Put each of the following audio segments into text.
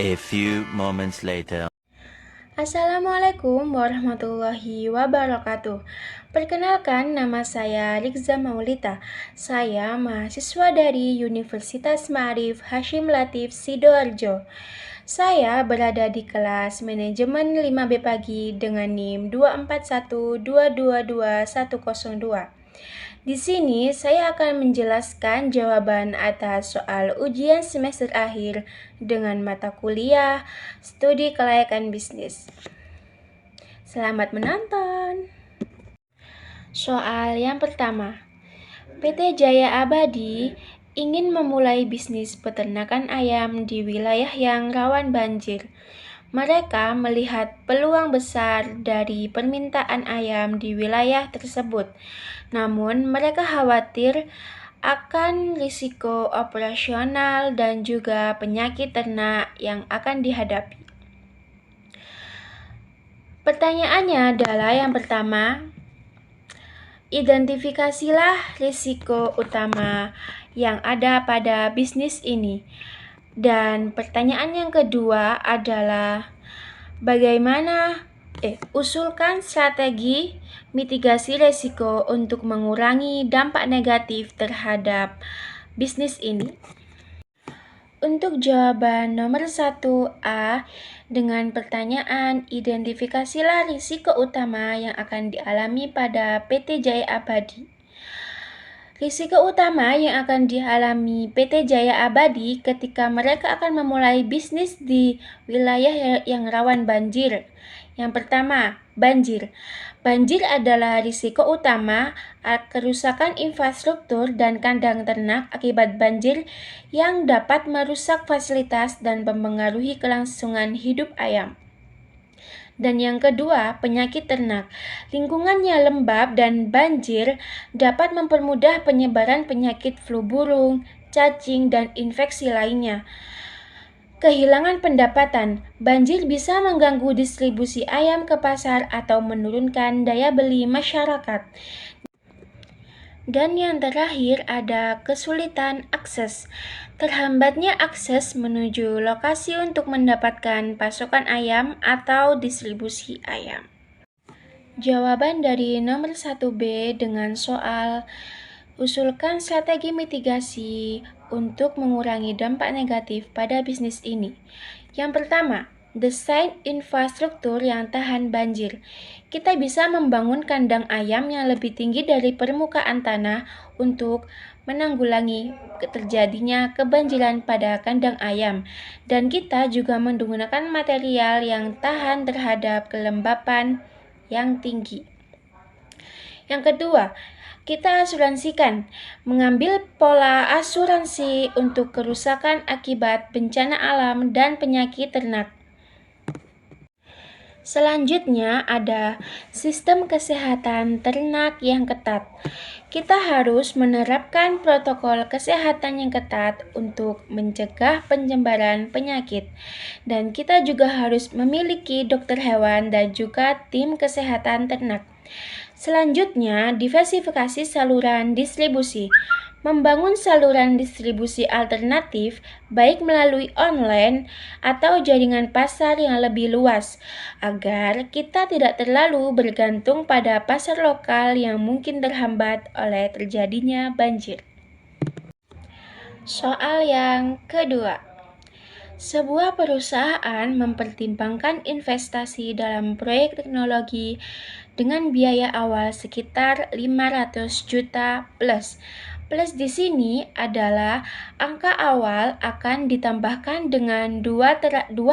A few moments later. Assalamualaikum warahmatullahi wabarakatuh. Perkenalkan, nama saya Rikza Maulita. Saya mahasiswa dari Universitas Ma'arif Hasyim Latif Sidoarjo. Saya berada di kelas manajemen 5B pagi dengan NIM 241222102. Di sini saya akan menjelaskan jawaban atas soal ujian semester akhir dengan mata kuliah Studi Kelayakan Bisnis. Selamat menonton. Soal yang pertama. PT Jaya Abadi ingin memulai bisnis peternakan ayam di wilayah yang rawan banjir. Mereka melihat peluang besar dari permintaan ayam di wilayah tersebut. Namun, mereka khawatir akan risiko operasional dan juga penyakit ternak yang akan dihadapi. Pertanyaannya adalah yang pertama, identifikasilah risiko utama yang ada pada bisnis ini. Dan pertanyaan yang kedua adalah usulkan strategi mitigasi risiko untuk mengurangi dampak negatif terhadap bisnis ini. Untuk jawaban nomor 1A dengan pertanyaan identifikasilah risiko utama yang akan dialami pada PT Jaya Abadi. Risiko utama yang akan dialami PT Jaya Abadi ketika mereka akan memulai bisnis di wilayah yang rawan banjir. Yang pertama, banjir. Banjir adalah risiko utama kerusakan infrastruktur dan kandang ternak akibat banjir yang dapat merusak fasilitas dan mempengaruhi kelangsungan hidup ayam. Dan yang kedua, penyakit ternak. Lingkungannya lembab dan banjir dapat mempermudah penyebaran penyakit flu burung, cacing, dan infeksi lainnya. Kehilangan pendapatan. Banjir bisa mengganggu distribusi ayam ke pasar atau menurunkan daya beli masyarakat. Dan yang terakhir ada kesulitan akses. Terhambatnya akses menuju lokasi untuk mendapatkan pasokan ayam atau distribusi ayam. Jawaban dari nomor 1B dengan soal usulkan strategi mitigasi untuk mengurangi dampak negatif pada bisnis ini. Yang pertama, desain infrastruktur yang tahan banjir. Kita bisa membangun kandang ayam yang lebih tinggi dari permukaan tanah untuk menanggulangi terjadinya kebanjiran pada kandang ayam. Dan kita juga menggunakan material yang tahan terhadap kelembapan yang tinggi. Yang kedua, kita asuransikan. Mengambil pola asuransi untuk kerusakan akibat bencana alam dan penyakit ternak. Selanjutnya ada sistem kesehatan ternak yang ketat. Kita harus menerapkan protokol kesehatan yang ketat untuk mencegah penyebaran penyakit. Dan kita juga harus memiliki dokter hewan dan juga tim kesehatan ternak. Selanjutnya, diversifikasi saluran distribusi. Membangun saluran distribusi alternatif, baik melalui online atau jaringan pasar yang lebih luas, agar kita tidak terlalu bergantung pada pasar lokal yang mungkin terhambat oleh terjadinya banjir. Soal yang kedua. Sebuah perusahaan mempertimbangkan investasi dalam proyek teknologi dengan biaya awal sekitar 500 juta plus. Plus di sini adalah angka awal akan ditambahkan dengan dua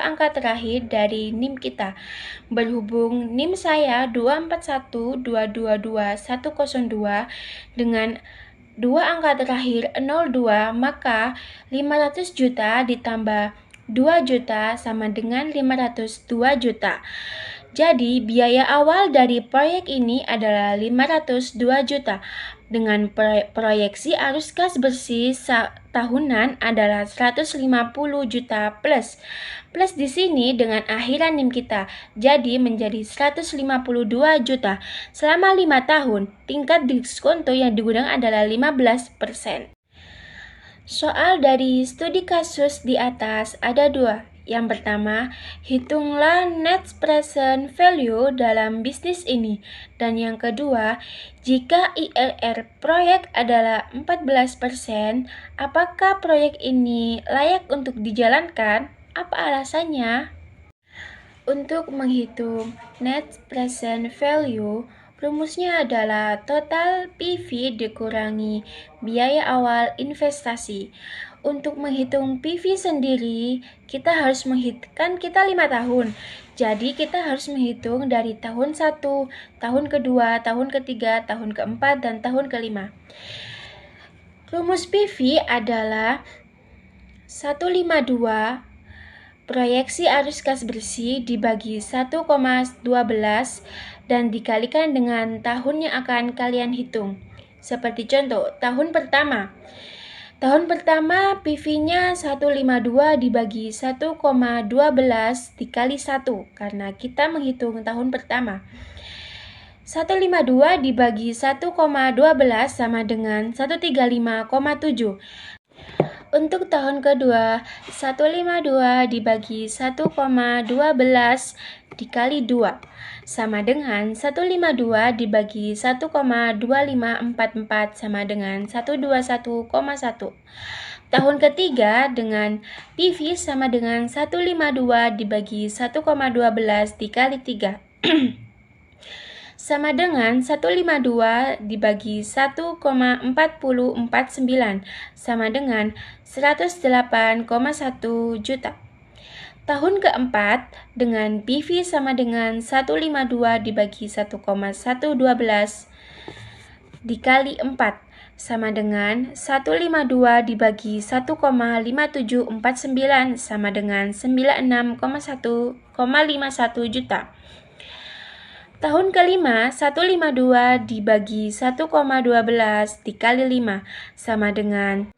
angka terakhir dari NIM kita. Berhubung NIM saya 241222102 dengan dua angka terakhir 02, maka 500 juta ditambah 2 juta sama dengan 502 juta. Jadi, biaya awal dari proyek ini adalah 502 juta. Dengan proyeksi arus kas bersih tahunan adalah 150 juta plus. Plus di sini dengan akhiran NIM kita, jadi menjadi 152 juta. Selama 5 tahun, tingkat diskonto yang digunakan adalah 15%. Soal dari studi kasus di atas ada 2, Yang pertama, hitunglah net present value dalam bisnis ini. Dan yang kedua, jika IRR proyek adalah 14%, apakah proyek ini layak untuk dijalankan? Apa alasannya? Untuk menghitung net present value, rumusnya adalah total PV dikurangi biaya awal investasi. Untuk menghitung PV sendiri, kita harus menghitungkan kita 5 tahun. Jadi kita harus menghitung dari tahun 1, tahun kedua, tahun ketiga, tahun keempat, dan tahun kelima. Rumus PV adalah 152 proyeksi arus gas bersih dibagi 1,12 dan dikalikan dengan tahun yang akan kalian hitung. Seperti contoh, tahun pertama. Tahun pertama PV-nya 152 dibagi 1,12 dikali 1 karena kita menghitung tahun pertama. 152 dibagi 1,12 sama dengan 135,7. Untuk tahun kedua, 152 dibagi 1,12 dikali 2 sama dengan 152 dibagi 1,2544 sama dengan 121,1. Tahun ketiga dengan PV sama dengan 152 dibagi 1,12 dikali 3 sama dengan 152 dibagi 1,4049 sama dengan 108,1 juta. Tahun keempat dengan PV sama dengan 152 dibagi 1,112 dikali 4 sama dengan 152 dibagi 1,5749 sama dengan 96,1,51 juta. Tahun kelima, 152 dibagi 1,12 dikali 5 sama dengan.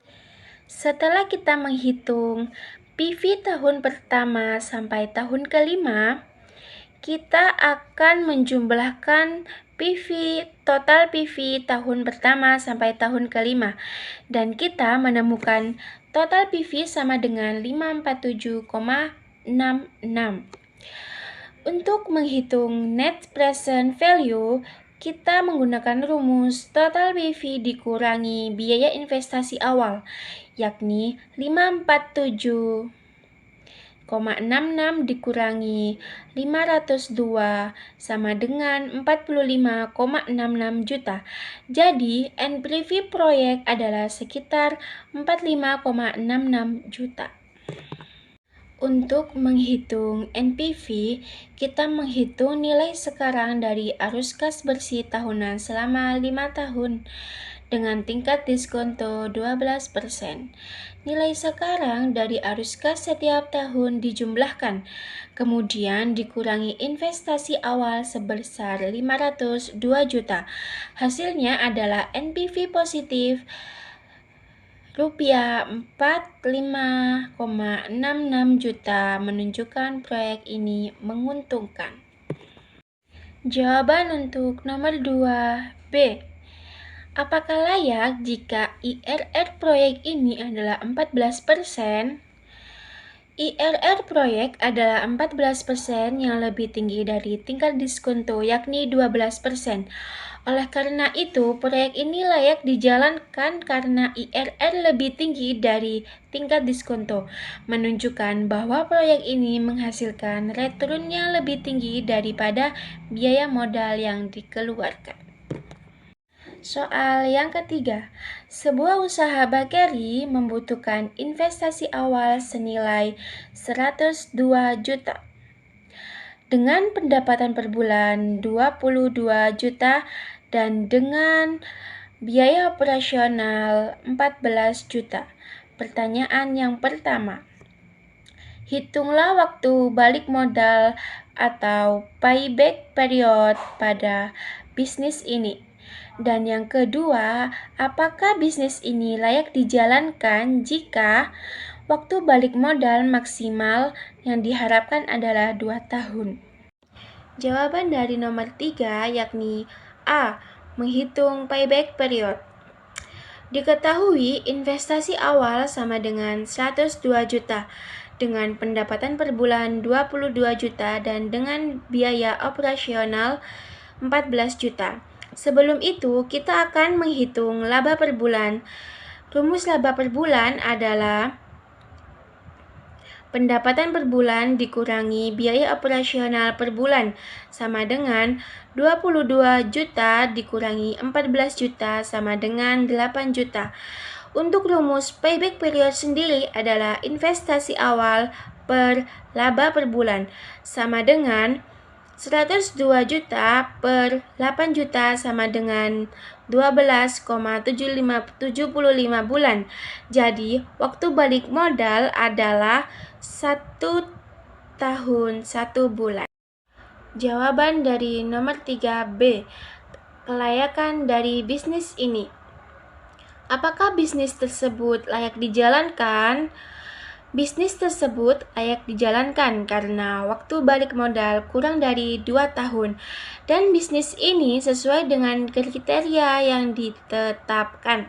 Setelah kita menghitung PV tahun pertama sampai tahun kelima, kita akan menjumlahkan total PV tahun pertama sampai tahun kelima, dan kita menemukan total PV sama dengan 547,66. Untuk menghitung net present value, kita menggunakan rumus total PV dikurangi biaya investasi awal, yakni 547,66 dikurangi 502 sama dengan 45,66 juta. Jadi, NPV proyek adalah sekitar 45,66 juta. Untuk menghitung NPV, kita menghitung nilai sekarang dari arus kas bersih tahunan selama 5 tahun dengan tingkat diskonto 12%. Nilai sekarang dari arus kas setiap tahun dijumlahkan, kemudian dikurangi investasi awal sebesar 502 juta. Hasilnya adalah NPV positif Rupiah 45,66 juta, menunjukkan proyek ini menguntungkan. Jawaban untuk nomor 2B. Apakah layak jika IRR proyek ini adalah 14%? IRR proyek adalah 14% yang lebih tinggi dari tingkat diskonto, yakni 12%. Oleh karena itu, proyek ini layak dijalankan karena IRR lebih tinggi dari tingkat diskonto, menunjukkan bahwa proyek ini menghasilkan return yang lebih tinggi daripada biaya modal yang dikeluarkan. Soal yang ketiga, sebuah usaha bakeri membutuhkan investasi awal senilai 102 juta. Dengan pendapatan per bulan 22 juta dan dengan biaya operasional 14 juta. Pertanyaan yang pertama, hitunglah waktu balik modal atau payback period pada bisnis ini. Dan yang kedua, apakah bisnis ini layak dijalankan jika waktu balik modal maksimal yang diharapkan adalah 2 tahun? Jawaban dari nomor 3 yakni A. Menghitung payback period. Diketahui investasi awal sama dengan 102 juta dengan pendapatan per bulan 22 juta dan dengan biaya operasional 14 juta. Sebelum itu, kita akan menghitung laba per bulan. Rumus laba per bulan adalah pendapatan per bulan dikurangi biaya operasional per bulan sama dengan 22 juta dikurangi 14 juta sama dengan 8 juta. Untuk rumus payback period sendiri adalah investasi awal per laba per bulan sama dengan 102 juta per 8 juta sama dengan 12,75 bulan. Jadi, waktu balik modal adalah 1 tahun 1 bulan. Jawaban dari nomor 3B. Kelayakan dari bisnis ini. Apakah bisnis tersebut layak dijalankan? Bisnis tersebut layak dijalankan karena waktu balik modal kurang dari 2 tahun dan bisnis ini sesuai dengan kriteria yang ditetapkan.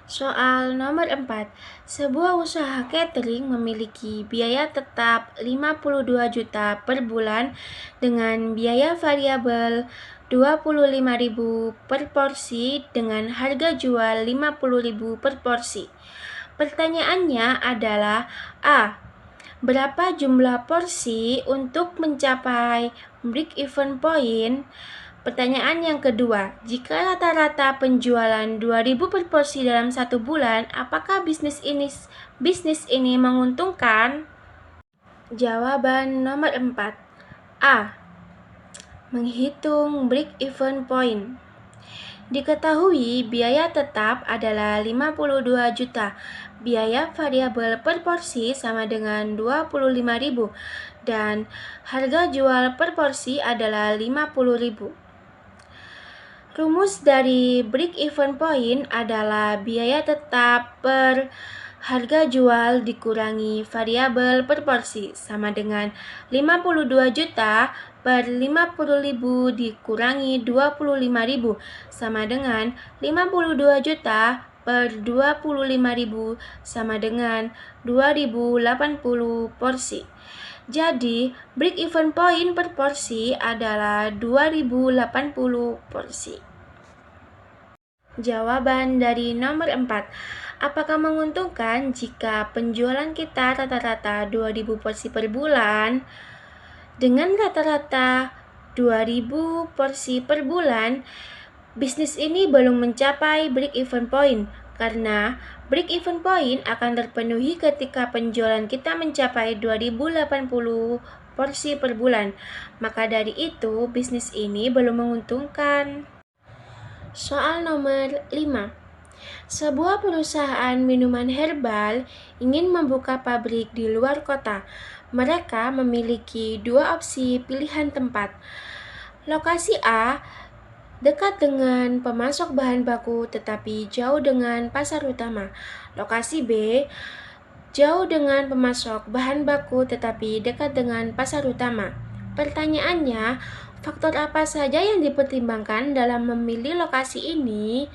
Soal nomor 4. Sebuah usaha catering memiliki biaya tetap 52 juta per bulan dengan biaya variabel 25.000 per porsi dengan harga jual 50.000 per porsi. Pertanyaannya adalah A. Berapa jumlah porsi untuk mencapai break-even point? Pertanyaan yang kedua, jika rata-rata penjualan 2.000 per porsi dalam 1 bulan, apakah bisnis ini menguntungkan? Jawaban nomor 4. A. Menghitung break-even point. Diketahui biaya tetap adalah 52 juta, biaya variabel per porsi sama dengan 25.000 dan harga jual per porsi adalah 50.000. Rumus dari break-even point adalah biaya tetap per harga jual dikurangi variabel per porsi sama dengan 52 juta per 50.000 dikurangi 25.000 sama dengan 52 juta per 25.000 sama dengan 2.080 porsi. Jadi, break-even point per porsi adalah 2.080 porsi. Jawaban dari nomor 4. Apakah menguntungkan jika penjualan kita rata-rata 2.000 porsi per bulan? Dengan rata-rata 2.000 porsi per bulan, bisnis ini belum mencapai break-even point karena break-even point akan terpenuhi ketika penjualan kita mencapai 2.080 porsi per bulan. Maka dari itu, bisnis ini belum menguntungkan. Soal nomor 5. Sebuah perusahaan minuman herbal ingin membuka pabrik di luar kota. Mereka memiliki 2 opsi pilihan tempat. Lokasi A dekat dengan pemasok bahan baku tetapi jauh dengan pasar utama. Lokasi B jauh dengan pemasok bahan baku tetapi dekat dengan pasar utama. Pertanyaannya, faktor apa saja yang dipertimbangkan dalam memilih lokasi ini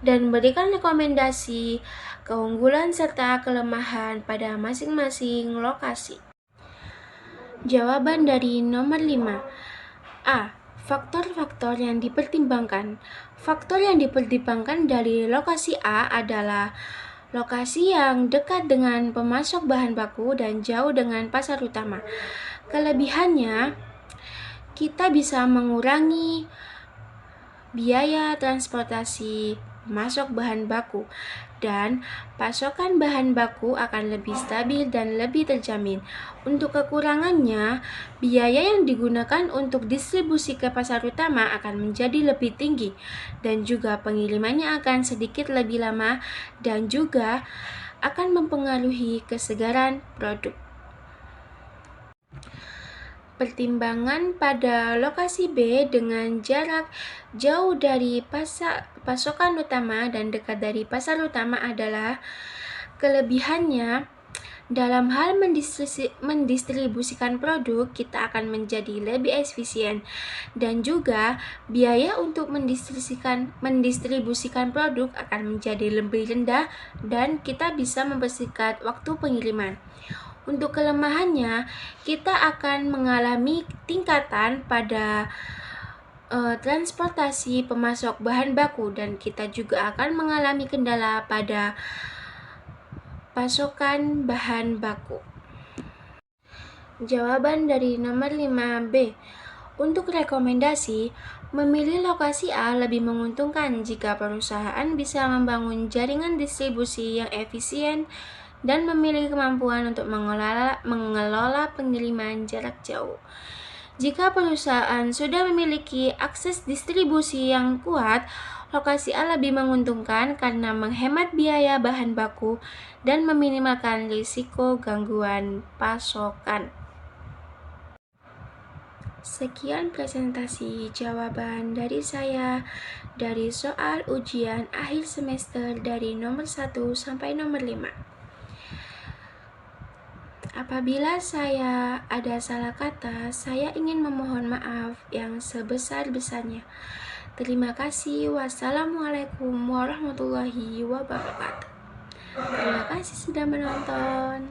dan berikan rekomendasi keunggulan serta kelemahan pada masing-masing lokasi. Jawaban dari nomor 5. A. Faktor-faktor yang dipertimbangkan. Faktor yang dipertimbangkan dari lokasi A adalah lokasi yang dekat dengan pemasok bahan baku dan jauh dengan pasar utama. Kelebihannya, kita bisa mengurangi biaya transportasi masuk bahan baku dan pasokan bahan baku akan lebih stabil dan lebih terjamin. Untuk kekurangannya, biaya yang digunakan untuk distribusi ke pasar utama akan menjadi lebih tinggi dan juga pengirimannya akan sedikit lebih lama dan juga akan mempengaruhi kesegaran produk. Pertimbangan pada lokasi B dengan jarak jauh dari pasokan utama dan dekat dari pasar utama adalah kelebihannya Dalam hal mendistribusikan produk, kita akan menjadi lebih efisien dan juga biaya untuk mendistribusikan produk akan menjadi lebih rendah dan kita bisa mempersingkat waktu pengiriman. Untuk kelemahannya, kita akan mengalami tingkatan pada transportasi pemasok bahan baku dan kita juga akan mengalami kendala pada pasokan bahan baku. Jawaban dari nomor 5B. Untuk rekomendasi, memilih lokasi A lebih menguntungkan jika perusahaan bisa membangun jaringan distribusi yang efisien dan memiliki kemampuan untuk mengelola pengiriman jarak jauh. Jika perusahaan sudah memiliki akses distribusi yang kuat, lokasi A lebih menguntungkan karena menghemat biaya bahan baku dan meminimalkan risiko gangguan pasokan. Sekian presentasi jawaban dari saya dari soal ujian akhir semester dari nomor 1 sampai nomor 5. Apabila saya ada salah kata, saya ingin memohon maaf yang sebesar-besarnya. Terima kasih. Wassalamualaikum warahmatullahi wabarakatuh. Terima kasih sudah menonton.